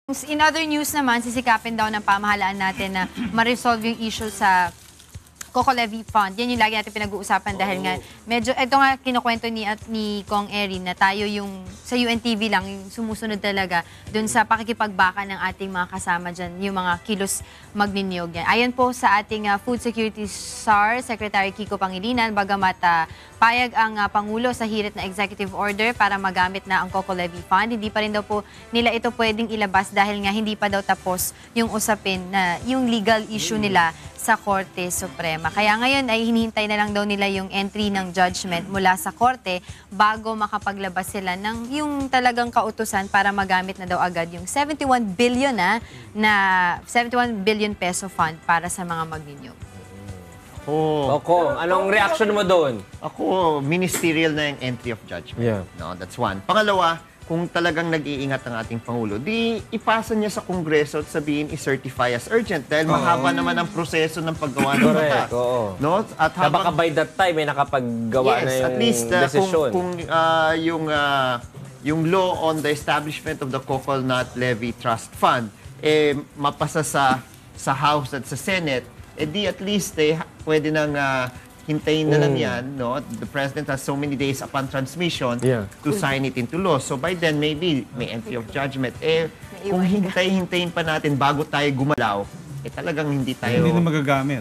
In other news naman, sisikapin daw ng pamahalaan natin na ma-resolve yung issue sa Coco Levy Fund. Yan yung lagi natin pinag-uusapan dahil nga medyo, ito nga kinukwento ni Kong Erin na tayo yung sa UNTV lang yung sumusunod talaga dun sa pakikipagbaka ng ating mga kasama dyan, yung mga kilos magninyog yan. Ayon po sa ating Food Security SAR, Secretary Kiko Pangilinan, bagamat payag ang Pangulo sa hirit na executive order para magamit na ang Coco Levy Fund, hindi pa rin daw po nila ito pwedeng ilabas dahil nga hindi pa daw tapos yung usapin na yung legal issue nila sa Korte Suprema. Kaya ngayon ay hinihintay na lang daw nila yung entry ng judgment mula sa Korte bago makapaglabas sila ng yung talagang kautusan para magamit na daw agad yung 71 billion na 71 billion peso fund para sa mga magninyog. Ako, anong reaction mo doon? Ako, ministerial na yung entry of judgment. Yeah. No, that's one. Pangalawa, kung talagang nag-iingat ang ating Pangulo, di ipasa niya sa Kongreso at sabihin i-certify as urgent dahil mahaba naman ang proseso ng paggawa ng batas. No? At Baka by that time may nakapaggawa na yung at least desisyon. kung yung law on the establishment of the Coconut Levy Trust Fund mapasa sa House at sa Senate, di at least pwede nang hintayin na lang yan, no? The President has so many days upon transmission to sign it into law. So by then, maybe may entry of judgment. Kung hintayin pa natin bago tayo gumalaw, talagang hindi tayo... Hindi na magagamit.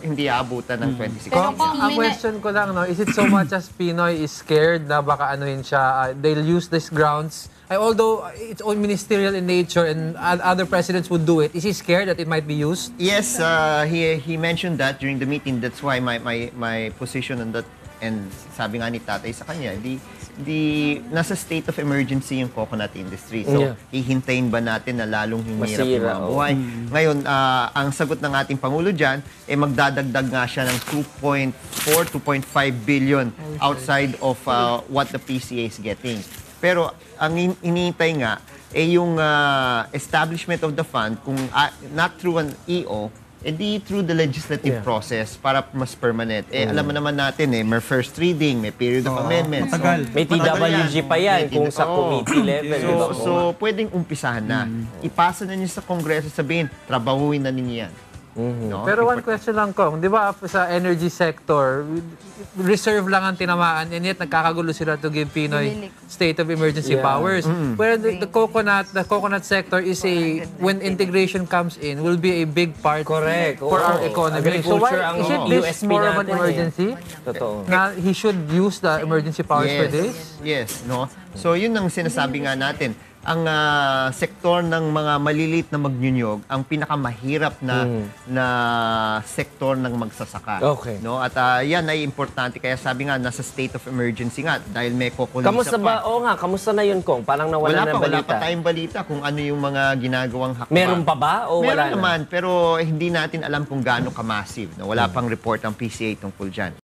Hindi aabutan ng 26 Ang question ko lang, no, is it so much as Pinoy is scared na baka anuhin siya, they'll use these grounds, although it's all ministerial in nature and other presidents would do it, is he scared that it might be used? Yes, he mentioned that during the meeting. That's why my position on that, and sabi nga ni tatay sa kanya, nasa state of emergency yung coconut industry. So, hihintayin ba natin na lalong hirap yung mga buhay? Ngayon, ang sagot ng ating Pangulo dyan, magdadagdag nga siya ng 2.5 billion outside of what the PCA is getting. Pero, ang iniintay nga, yung establishment of the fund, kung not through an EO, di through the legislative process para mas permanent. Alam mo naman natin, may first reading, may period of amendment. Matagal. May TWG pa yan kung sa committee level. So, pwedeng umpisahan na. Ipasa na niyo sa Kongreso, sabihin, trabahuin na ninyo yan. No? Pero one question lang, Kong. Di ba sa energy sector, reserve lang ang tinamaan and yet nagkakagulo sila to give Pinoy state of emergency powers. Where the coconut sector is when integration comes in, will be a big part for our economy. So why isn't this more of an emergency? Totoo. Na he should use the emergency powers for this? Yes, no? So yun ang sinasabi nga natin. Ang sektor ng mga maliliit na magnyunyog, ang pinakamahirap na sektor ng magsasaka. No? At yan ay importante. Kaya sabi nga, nasa state of emergency nga dahil may kukulisa Kamusta ba? Oo nga, kamusta na yun, Kong? Parang nawala na balita. Wala pa tayong balita kung ano yung mga ginagawang hakbang. Meron pa ba? O wala Meron naman, pero hindi natin alam kung gaano ka-massive. No? Wala pang report ang PCA tungkol dyan.